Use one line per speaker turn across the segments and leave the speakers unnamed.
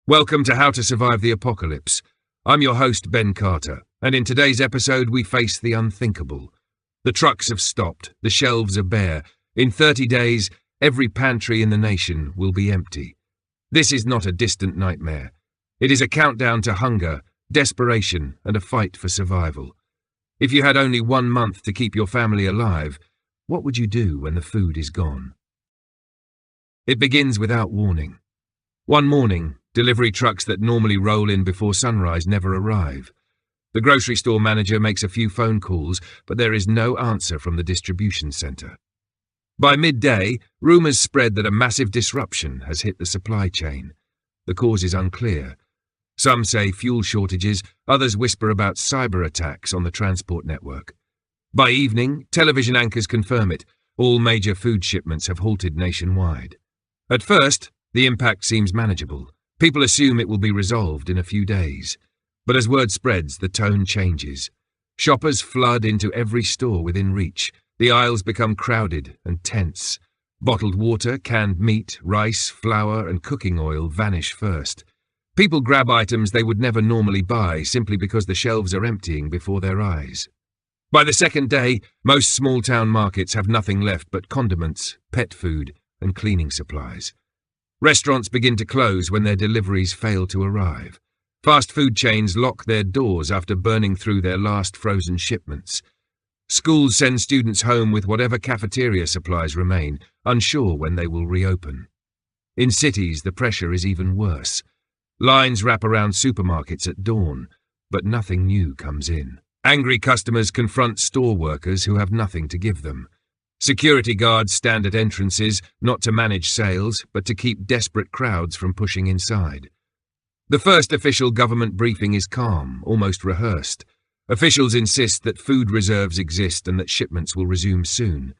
Welcome to How to Survive the Apocalypse. I'm your host, Ben Carter, and in today's episode we face the unthinkable. The trucks have stopped, the shelves are bare. In 30 days, every pantry in the nation will be empty. This is not a distant nightmare. It is a countdown to hunger, desperation, and a fight for survival. If you had only 1 month to keep your family alive, what would you do when the food is gone? It begins without warning. One morning, delivery trucks that normally roll in before sunrise never arrive. The grocery store manager makes a few phone calls, but there is no answer from the distribution center. By midday, rumors spread that a massive disruption has hit the supply chain. The cause is unclear. Some say fuel shortages, others whisper about cyber attacks on the transport network. By evening, television anchors confirm it. All major food shipments have halted nationwide. At first, the impact seems manageable. People assume it will be resolved in a few days. But as word spreads, the tone changes. Shoppers flood into every store within reach. The aisles become crowded and tense. Bottled water, canned meat, rice, flour, and cooking oil vanish first. People grab items they would never normally buy simply because the shelves are emptying before their eyes. By the second day, most small-town markets have nothing left but condiments, pet food, and cleaning supplies. Restaurants begin to close when their deliveries fail to arrive. Fast food chains lock their doors after burning through their last frozen shipments. Schools send students home with whatever cafeteria supplies remain, unsure when they will reopen. In cities, the pressure is even worse. Lines wrap around supermarkets at dawn, but nothing new comes in. Angry customers confront store workers who have nothing to give them. Security guards stand at entrances, not to manage sales, but to keep desperate crowds from pushing inside. The first official government briefing is calm, almost rehearsed. Officials insist that food reserves exist and that shipments will resume soon.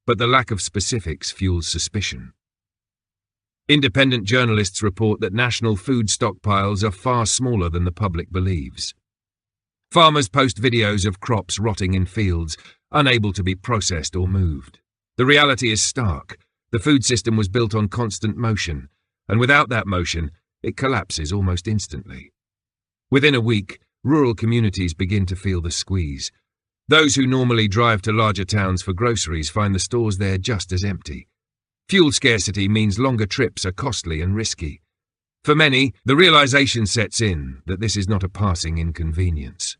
But the lack of specifics fuels suspicion. Independent journalists report that national food stockpiles are far smaller than the public believes. Farmers post videos of crops rotting in fields, unable to be processed or moved. The reality is stark. The food system was built on constant motion, and without that motion, it collapses almost instantly. Within a week, rural communities begin to feel the squeeze. Those who normally drive to larger towns for groceries find the stores there just as empty. Fuel scarcity means longer trips are costly and risky. For many, the realization sets in that this is not a passing inconvenience.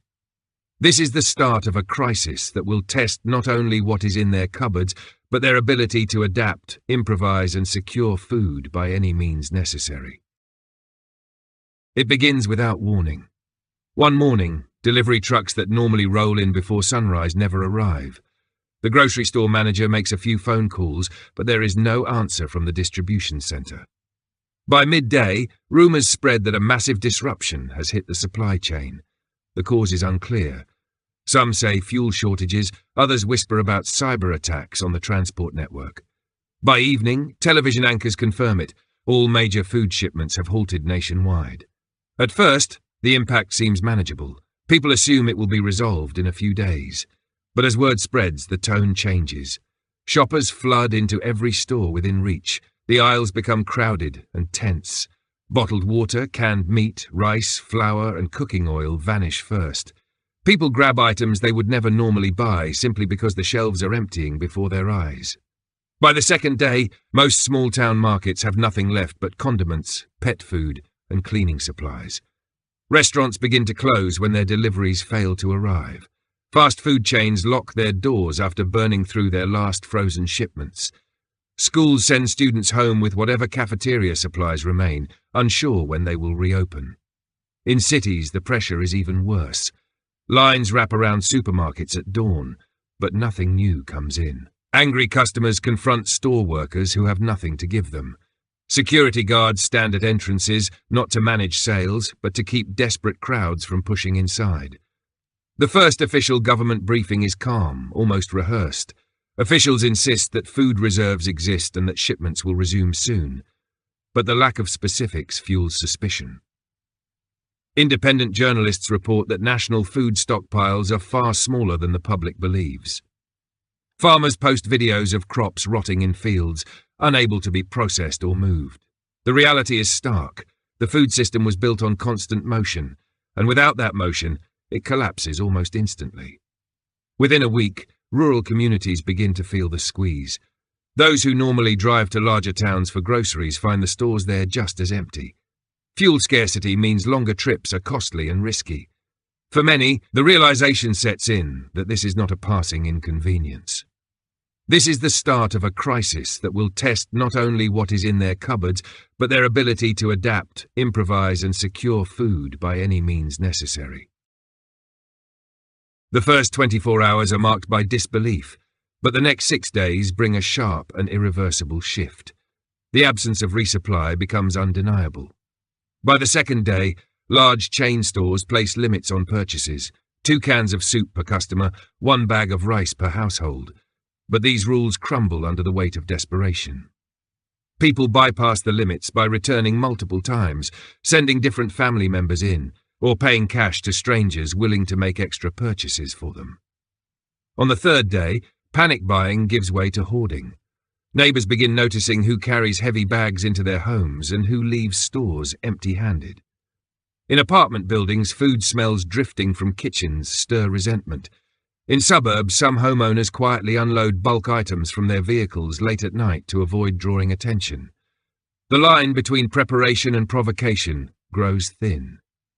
This is the start of a crisis that will test not only what is in their cupboards, but their ability to adapt, improvise, and secure food by any means necessary. It begins without warning. One morning, delivery trucks that normally roll in before sunrise never arrive. The grocery store manager makes a few phone calls, but there is no answer from the distribution center. By midday, rumors spread that a massive disruption has hit the supply chain. The cause is unclear. Some say fuel shortages, others whisper about cyber attacks on the transport network. By evening, television anchors confirm it. All major food shipments have halted nationwide. At first, the impact seems manageable. People assume it will be resolved in a few days. But as word spreads, the tone changes. Shoppers flood into every store within reach. The aisles become crowded and tense. Bottled water, canned meat, rice, flour, and cooking oil vanish first. People grab items they would never normally buy simply because the shelves are emptying before their eyes. By the second day, most small-town markets have nothing left but condiments, pet food, and cleaning supplies. Restaurants begin to close when their deliveries fail to arrive. Fast food chains lock their doors after burning through their last frozen shipments. Schools send students home with whatever cafeteria supplies remain, unsure when they will reopen. In cities, the pressure is even worse. Lines wrap around supermarkets at dawn, but nothing new comes in. Angry customers confront store workers who have nothing to give them. Security guards stand at entrances, not to manage sales, but to keep desperate crowds from pushing inside. The first official government briefing is calm, almost rehearsed. Officials insist that food reserves exist and that shipments will resume soon. But the lack of specifics fuels suspicion. Independent journalists report that national food stockpiles are far smaller than the public believes. Farmers post videos of crops rotting in fields, unable to be processed or moved. The reality is stark. The food system was built on constant motion, and without that motion, it collapses almost instantly. Within a week, rural communities begin to feel the squeeze. Those who normally drive to larger towns for groceries find the stores there just as empty. Fuel scarcity means longer trips are costly and risky. For many, the realization sets in that this is not a passing inconvenience. This is the start of a crisis that will test not only what is in their cupboards, but their ability to adapt, improvise, and secure food by any means necessary. The first 24 hours are marked by disbelief, but the next 6 days bring a sharp and irreversible shift. The absence of resupply becomes undeniable. By the second day, large chain stores place limits on purchases: 2 cans of soup per customer, 1 bag of rice per household. But these rules crumble under the weight of desperation. People bypass the limits by returning multiple times, sending different family members in, or paying cash to strangers willing to make extra purchases for them. On the third day, panic buying gives way to hoarding. Neighbours begin noticing who carries heavy bags into their homes and who leaves stores empty-handed. In apartment buildings, food smells drifting from kitchens stir resentment. In suburbs, some homeowners quietly unload bulk items from their vehicles late at night to avoid drawing attention. The line between preparation and provocation grows thin.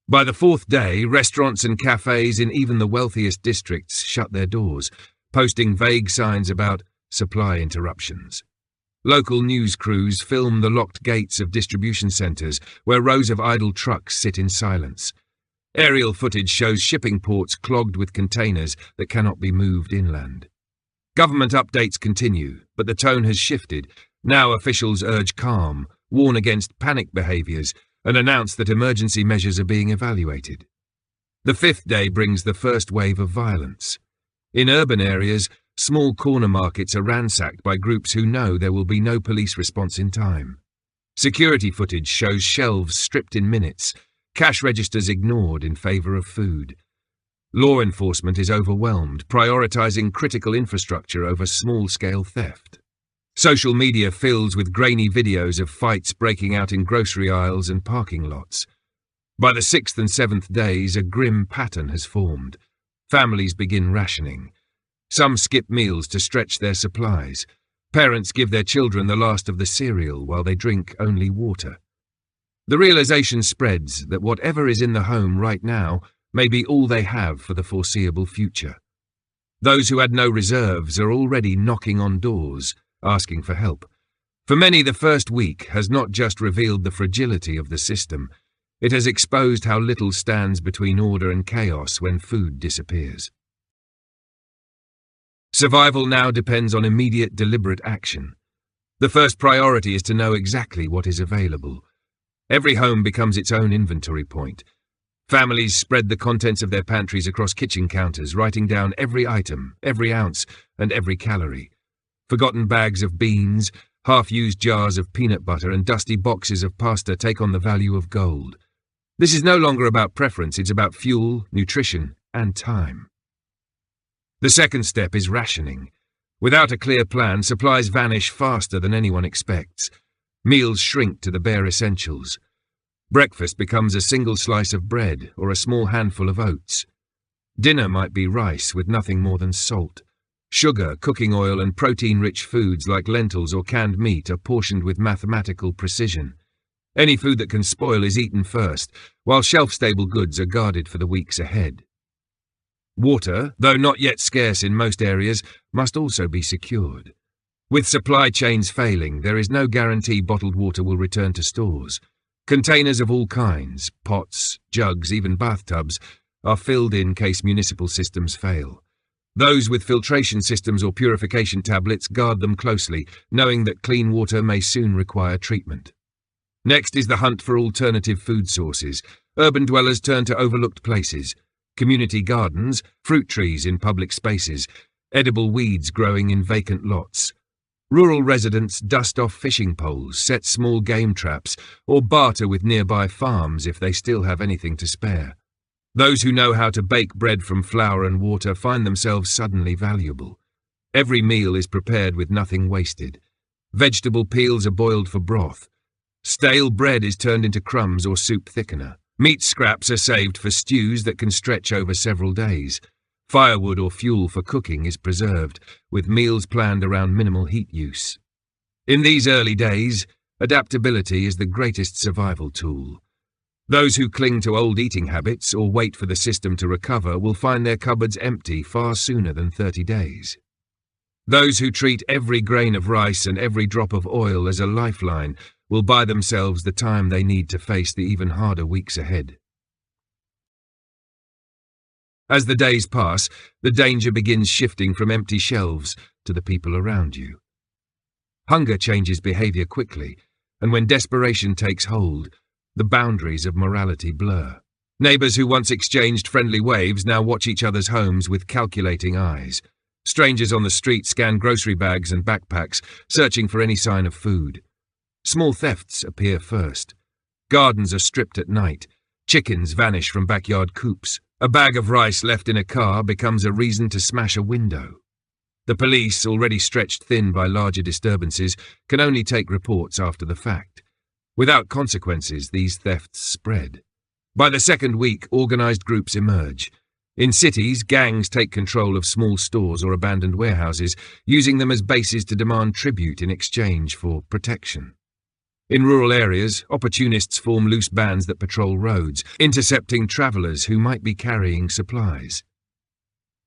By the 4th day, restaurants and cafes in even the wealthiest districts shut their doors, posting vague signs about supply interruptions. Local news crews film the locked gates of distribution centres where rows of idle trucks sit in silence. Aerial footage shows shipping ports clogged with containers that cannot be moved inland. Government updates continue, but the tone has shifted. Now officials urge calm, warn against panic behaviours, and announce that emergency measures are being evaluated. The 5th day brings the first wave of violence. In urban areas, small corner markets are ransacked by groups who know there will be no police response in time. Security footage shows shelves stripped in minutes, cash registers ignored in favour of food. Law enforcement is overwhelmed, prioritising critical infrastructure over small-scale theft. Social media fills with grainy videos of fights breaking out in grocery aisles and parking lots. By the 6th and 7th days, a grim pattern has formed. Families begin rationing. Some skip meals to stretch their supplies. Parents give their children the last of the cereal while they drink only water. The realization spreads that whatever is in the home right now may be all they have for the foreseeable future. Those who had no reserves are already knocking on doors, asking for help. For many, the first week has not just revealed the fragility of the system, it has exposed how little stands between order and chaos when food disappears. Survival now depends on immediate, deliberate action. The first priority is to know exactly what is available. Every home becomes its own inventory point. Families spread the contents of their pantries across kitchen counters, writing down every item, every ounce, and every calorie. Forgotten bags of beans, half-used jars of peanut butter, and dusty boxes of pasta take on the value of gold. This is no longer about preference, it's about fuel, nutrition, and time. The second step is rationing. Without a clear plan, supplies vanish faster than anyone expects. Meals shrink to the bare essentials. Breakfast becomes a single slice of bread or a small handful of oats. Dinner might be rice with nothing more than salt. Sugar, cooking oil, and protein-rich foods like lentils or canned meat are portioned with mathematical precision. Any food that can spoil is eaten first, while shelf-stable goods are guarded for the weeks ahead. Water, though not yet scarce in most areas, must also be secured. With supply chains failing, there is no guarantee bottled water will return to stores. Containers of all kinds, pots, jugs, even bathtubs, are filled in case municipal systems fail. Those with filtration systems or purification tablets guard them closely, knowing that clean water may soon require treatment. Next is the hunt for alternative food sources. Urban dwellers turn to overlooked places. Community gardens, fruit trees in public spaces, edible weeds growing in vacant lots. Rural residents dust off fishing poles, set small game traps, or barter with nearby farms if they still have anything to spare. Those who know how to bake bread from flour and water find themselves suddenly valuable. Every meal is prepared with nothing wasted. Vegetable peels are boiled for broth. Stale bread is turned into crumbs or soup thickener. Meat scraps are saved for stews that can stretch over several days. Firewood or fuel for cooking is preserved, with meals planned around minimal heat use. In these early days, adaptability is the greatest survival tool. Those who cling to old eating habits or wait for the system to recover will find their cupboards empty far sooner than 30 days. Those who treat every grain of rice and every drop of oil as a lifeline will buy themselves the time they need to face the even harder weeks ahead. As the days pass, the danger begins shifting from empty shelves to the people around you. Hunger changes behavior quickly, and when desperation takes hold, the boundaries of morality blur. Neighbors who once exchanged friendly waves now watch each other's homes with calculating eyes. Strangers on the street scan grocery bags and backpacks, searching for any sign of food. Small thefts appear first. Gardens are stripped at night. Chickens vanish from backyard coops. A bag of rice left in a car becomes a reason to smash a window. The police, already stretched thin by larger disturbances, can only take reports after the fact. Without consequences, these thefts spread. By the second week, organized groups emerge. In cities, gangs take control of small stores or abandoned warehouses, using them as bases to demand tribute in exchange for protection. In rural areas, opportunists form loose bands that patrol roads, intercepting travelers who might be carrying supplies.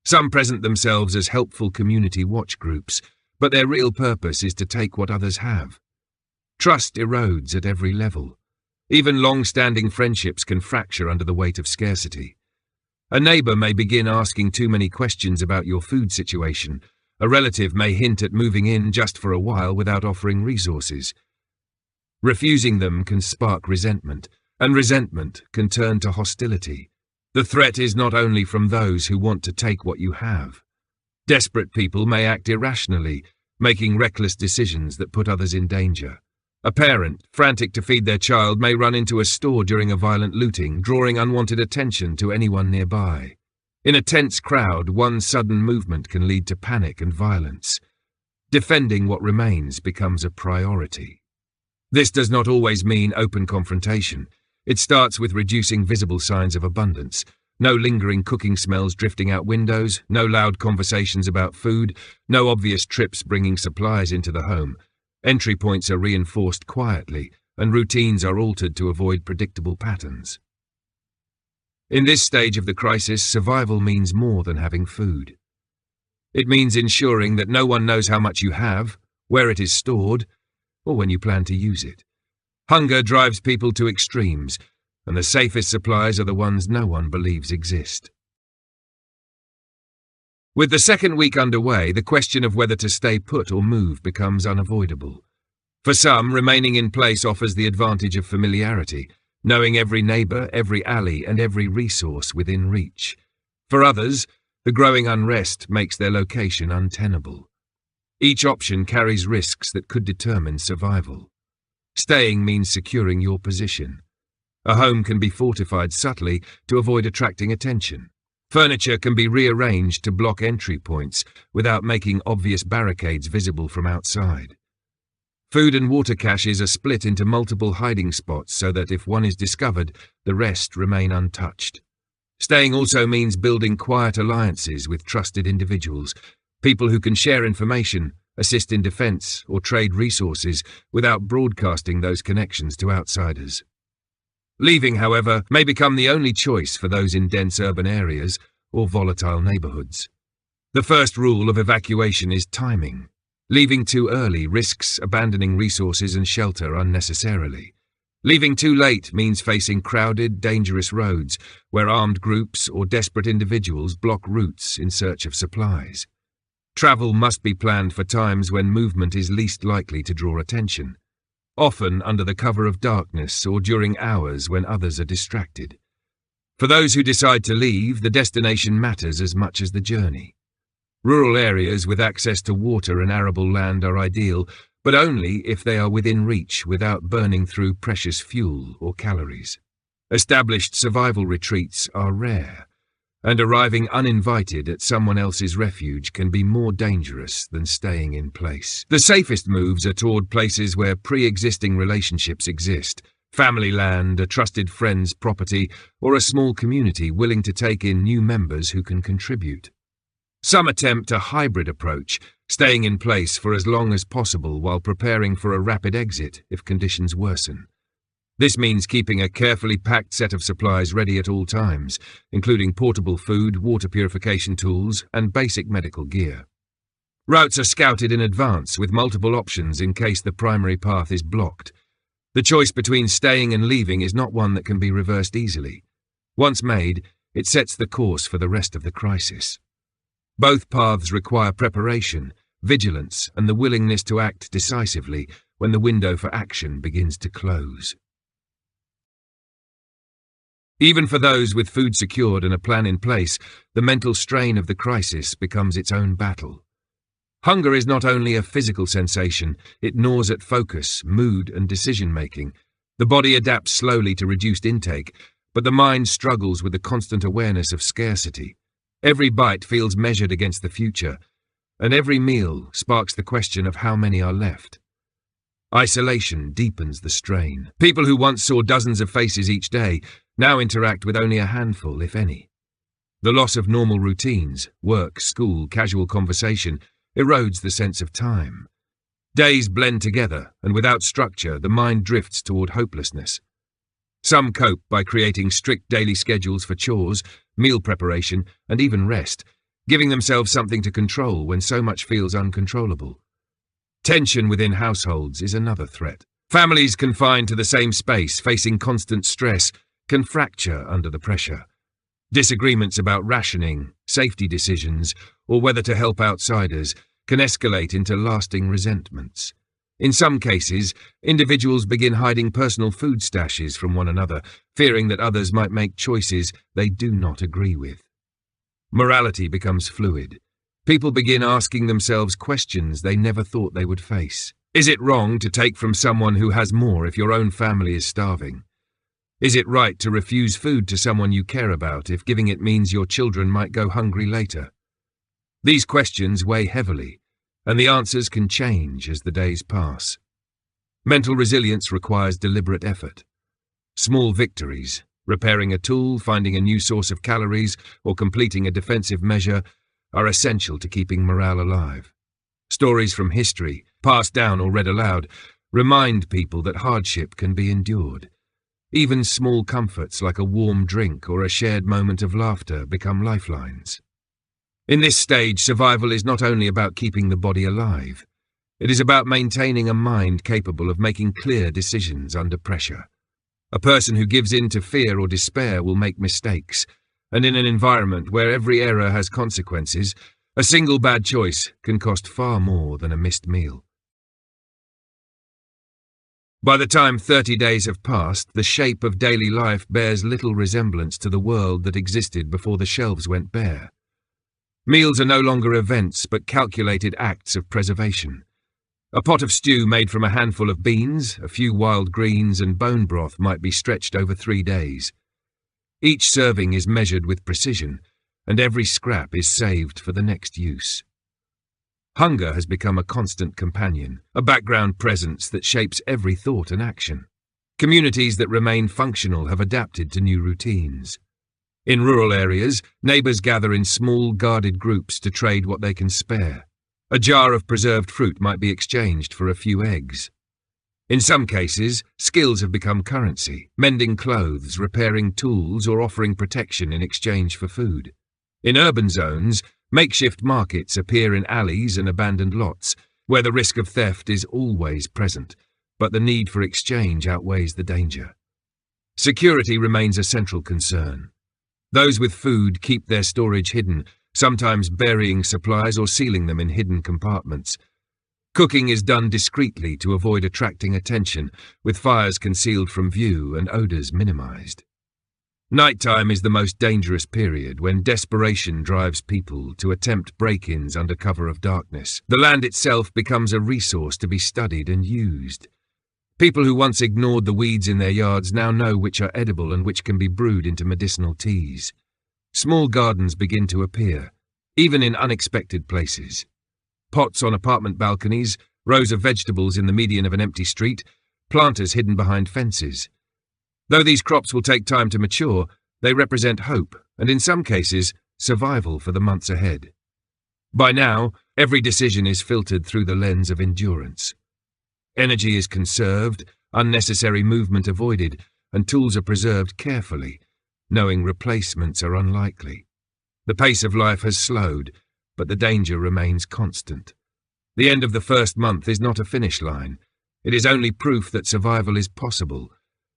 Some present themselves as helpful community watch groups, but their real purpose is to take what others have. Trust erodes at every level. Even long-standing friendships can fracture under the weight of scarcity. A neighbor may begin asking too many questions about your food situation. A relative may hint at moving in just for a while without offering resources. Refusing them can spark resentment, and resentment can turn to hostility. The threat is not only from those who want to take what you have. Desperate people may act irrationally, making reckless decisions that put others in danger. A parent, frantic to feed their child, may run into a store during a violent looting, drawing unwanted attention to anyone nearby. In a tense crowd, one sudden movement can lead to panic and violence. Defending what remains becomes a priority. This does not always mean open confrontation. It starts with reducing visible signs of abundance. No lingering cooking smells drifting out windows, no loud conversations about food, no obvious trips bringing supplies into the home. Entry points are reinforced quietly, and routines are altered to avoid predictable patterns. In this stage of the crisis, survival means more than having food. It means ensuring that no one knows how much you have, where it is stored, or when you plan to use it. Hunger drives people to extremes, and the safest supplies are the ones no one believes exist. With the second week underway, the question of whether to stay put or move becomes unavoidable. For some, remaining in place offers the advantage of familiarity, knowing every neighbour, every alley, and every resource within reach. For others, the growing unrest makes their location untenable. Each option carries risks that could determine survival. Staying means securing your position. A home can be fortified subtly to avoid attracting attention. Furniture can be rearranged to block entry points without making obvious barricades visible from outside. Food and water caches are split into multiple hiding spots so that if one is discovered, the rest remain untouched. Staying also means building quiet alliances with trusted individuals, people who can share information, assist in defense, or trade resources without broadcasting those connections to outsiders. Leaving, however, may become the only choice for those in dense urban areas or volatile neighborhoods. The first rule of evacuation is timing. Leaving too early risks abandoning resources and shelter unnecessarily. Leaving too late means facing crowded, dangerous roads where armed groups or desperate individuals block routes in search of supplies. Travel must be planned for times when movement is least likely to draw attention, often under the cover of darkness or during hours when others are distracted. For those who decide to leave, the destination matters as much as the journey. Rural areas with access to water and arable land are ideal, but only if they are within reach without burning through precious fuel or calories. Established survival retreats are rare. and arriving uninvited at someone else's refuge can be more dangerous than staying in place. The safest moves are toward places where pre-existing relationships exist, family land, a trusted friend's property, or a small community willing to take in new members who can contribute. Some attempt a hybrid approach, staying in place for as long as possible while preparing for a rapid exit if conditions worsen. This means keeping a carefully packed set of supplies ready at all times, including portable food, water purification tools, and basic medical gear. Routes are scouted in advance with multiple options in case the primary path is blocked. The choice between staying and leaving is not one that can be reversed easily. Once made, it sets the course for the rest of the crisis. Both paths require preparation, vigilance, and the willingness to act decisively when the window for action begins to close. Even for those with food secured and a plan in place, the mental strain of the crisis becomes its own battle. Hunger is not only a physical sensation, it gnaws at focus, mood, and decision-making. The body adapts slowly to reduced intake, but the mind struggles with the constant awareness of scarcity. Every bite feels measured against the future, and every meal sparks the question of how many are left. Isolation deepens the strain. People who once saw dozens of faces each day now interact with only a handful, if any. The loss of normal routines, work, school, casual conversation, erodes the sense of time. Days blend together, and without structure, the mind drifts toward hopelessness. Some cope by creating strict daily schedules for chores, meal preparation, and even rest, giving themselves something to control when so much feels uncontrollable. Tension within households is another threat. Families confined to the same space, facing constant stress, can fracture under the pressure. Disagreements about rationing, safety decisions, or whether to help outsiders can escalate into lasting resentments. In some cases, individuals begin hiding personal food stashes from one another, fearing that others might make choices they do not agree with. Morality becomes fluid. People begin asking themselves questions they never thought they would face. Is it wrong to take from someone who has more if your own family is starving? Is it right to refuse food to someone you care about if giving it means your children might go hungry later? These questions weigh heavily, and the answers can change as the days pass. Mental resilience requires deliberate effort. Small victories, repairing a tool, finding a new source of calories, or completing a defensive measure, are essential to keeping morale alive. Stories from history, passed down or read aloud, remind people that hardship can be endured. Even small comforts like a warm drink or a shared moment of laughter become lifelines. In this stage, survival is not only about keeping the body alive. It is about maintaining a mind capable of making clear decisions under pressure. A person who gives in to fear or despair will make mistakes, and in an environment where every error has consequences, a single bad choice can cost far more than a missed meal. By the time 30 days have passed, the shape of daily life bears little resemblance to the world that existed before the shelves went bare. Meals are no longer events, but calculated acts of preservation. A pot of stew made from a handful of beans, a few wild greens, and bone broth might be stretched over 3 days. Each serving is measured with precision, and every scrap is saved for the next use. Hunger has become a constant companion, a background presence that shapes every thought and action. Communities that remain functional have adapted to new routines. In rural areas, neighbours gather in small, guarded groups to trade what they can spare. A jar of preserved fruit might be exchanged for a few eggs. In some cases, skills have become currency, mending clothes, repairing tools, or offering protection in exchange for food. In urban zones, makeshift markets appear in alleys and abandoned lots, where the risk of theft is always present, but the need for exchange outweighs the danger. Security remains a central concern. Those with food keep their storage hidden, sometimes burying supplies or sealing them in hidden compartments. Cooking is done discreetly to avoid attracting attention, with fires concealed from view and odours minimized. Nighttime is the most dangerous period, when desperation drives people to attempt break-ins under cover of darkness. The land itself becomes a resource to be studied and used. People who once ignored the weeds in their yards now know which are edible and which can be brewed into medicinal teas. Small gardens begin to appear, even in unexpected places. Pots on apartment balconies, rows of vegetables in the median of an empty street, planters hidden behind fences. Though these crops will take time to mature, they represent hope, and in some cases, survival for the months ahead. By now, every decision is filtered through the lens of endurance. Energy is conserved, unnecessary movement avoided, and tools are preserved carefully, knowing replacements are unlikely. The pace of life has slowed, but the danger remains constant. The end of the first month is not a finish line. It is only proof that survival is possible,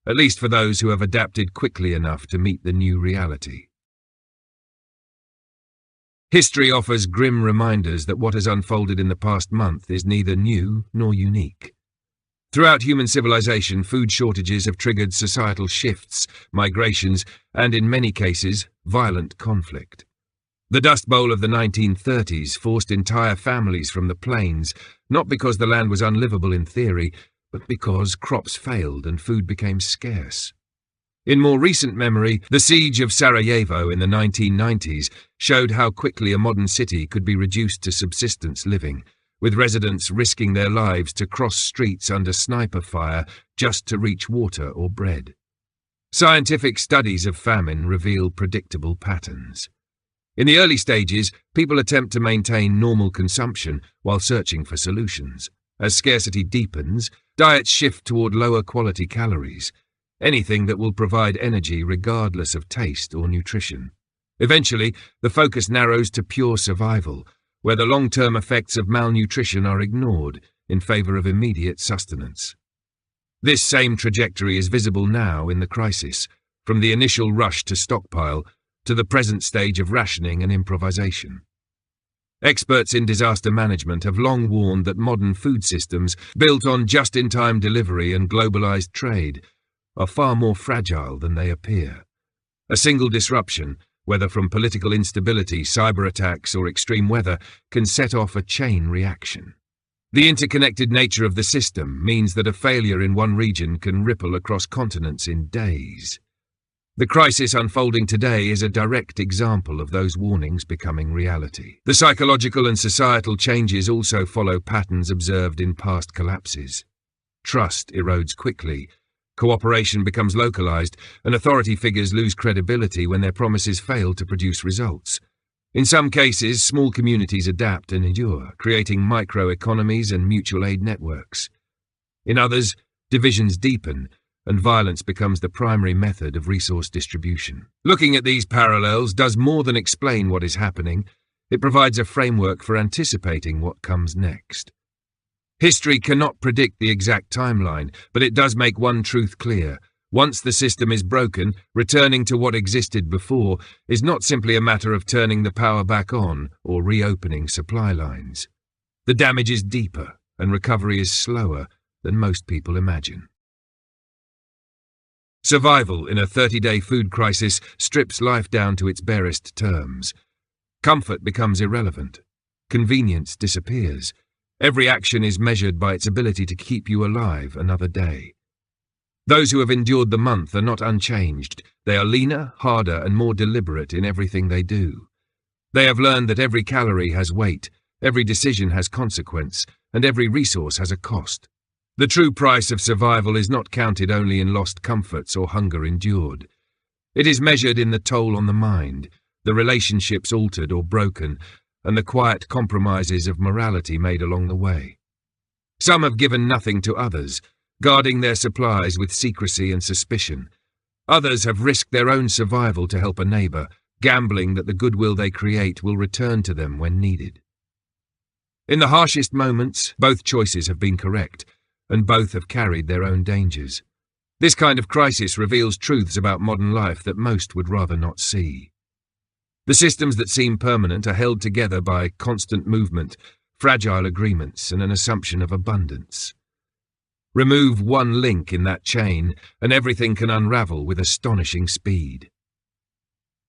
at least for those who have adapted quickly enough to meet the new reality. History offers grim reminders that what has unfolded in the past month is neither new nor unique. Throughout human civilization, food shortages have triggered societal shifts, migrations, and in many cases, violent conflict. The Dust Bowl of the 1930s forced entire families from the plains, not because the land was unlivable in theory, but because crops failed and food became scarce. In more recent memory, the siege of Sarajevo in the 1990s showed how quickly a modern city could be reduced to subsistence living, with residents risking their lives to cross streets under sniper fire just to reach water or bread. Scientific studies of famine reveal predictable patterns. In the early stages, people attempt to maintain normal consumption while searching for solutions. As scarcity deepens, diets shift toward lower quality calories, anything that will provide energy regardless of taste or nutrition. Eventually, the focus narrows to pure survival, where the long-term effects of malnutrition are ignored in favor of immediate sustenance. This same trajectory is visible now in the crisis, from the initial rush to stockpile to the present stage of rationing and improvisation. Experts in disaster management have long warned that modern food systems, built on just-in-time delivery and globalized trade, are far more fragile than they appear. A single disruption, whether from political instability, cyber attacks, or extreme weather, can set off a chain reaction. The interconnected nature of the system means that a failure in one region can ripple across continents in days. The crisis unfolding today is a direct example of those warnings becoming reality. The psychological and societal changes also follow patterns observed in past collapses. Trust erodes quickly, cooperation becomes localized, and authority figures lose credibility when their promises fail to produce results. In some cases, small communities adapt and endure, creating micro-economies and mutual aid networks. In others, divisions deepen, and violence becomes the primary method of resource distribution. Looking at these parallels does more than explain what is happening. It provides a framework for anticipating what comes next. History cannot predict the exact timeline, but it does make one truth clear. Once the system is broken, returning to what existed before is not simply a matter of turning the power back on or reopening supply lines. The damage is deeper, and recovery is slower than most people imagine. Survival in a 30-day food crisis strips life down to its barest terms. Comfort becomes irrelevant. Convenience disappears. Every action is measured by its ability to keep you alive another day. Those who have endured the month are not unchanged. They are leaner, harder, and more deliberate in everything they do. They have learned that every calorie has weight, every decision has consequence, and every resource has a cost. The true price of survival is not counted only in lost comforts or hunger endured. It is measured in the toll on the mind, the relationships altered or broken, and the quiet compromises of morality made along the way. Some have given nothing to others, guarding their supplies with secrecy and suspicion. Others have risked their own survival to help a neighbor, gambling that the goodwill they create will return to them when needed. In the harshest moments, both choices have been correct, and both have carried their own dangers. This kind of crisis reveals truths about modern life that most would rather not see. The systems that seem permanent are held together by constant movement, fragile agreements, and an assumption of abundance. Remove one link in that chain, and everything can unravel with astonishing speed.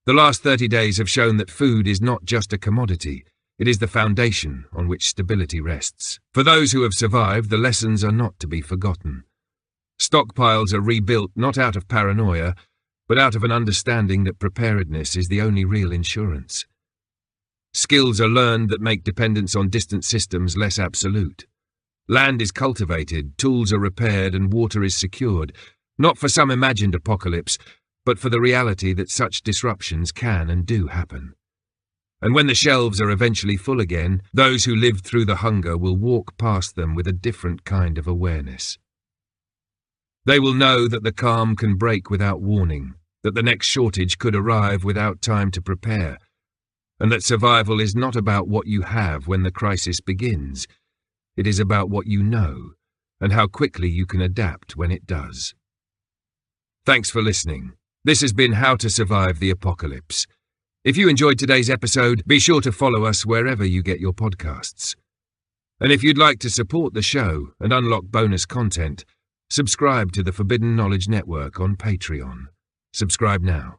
The last 30 days have shown that food is not just a commodity. It is the foundation on which stability rests. For those who have survived, the lessons are not to be forgotten. Stockpiles are rebuilt not out of paranoia, but out of an understanding that preparedness is the only real insurance. Skills are learned that make dependence on distant systems less absolute. Land is cultivated, tools are repaired, and water is secured, not for some imagined apocalypse, but for the reality that such disruptions can and do happen. And when the shelves are eventually full again, those who lived through the hunger will walk past them with a different kind of awareness. They will know that the calm can break without warning, that the next shortage could arrive without time to prepare, and that survival is not about what you have when the crisis begins. It is about what you know, and how quickly you can adapt when it does. Thanks for listening. This has been How to Survive the Apocalypse. If you enjoyed today's episode, be sure to follow us wherever you get your podcasts. And if you'd like to support the show and unlock bonus content, subscribe to the Forbidden Knowledge Network on Patreon. Subscribe now.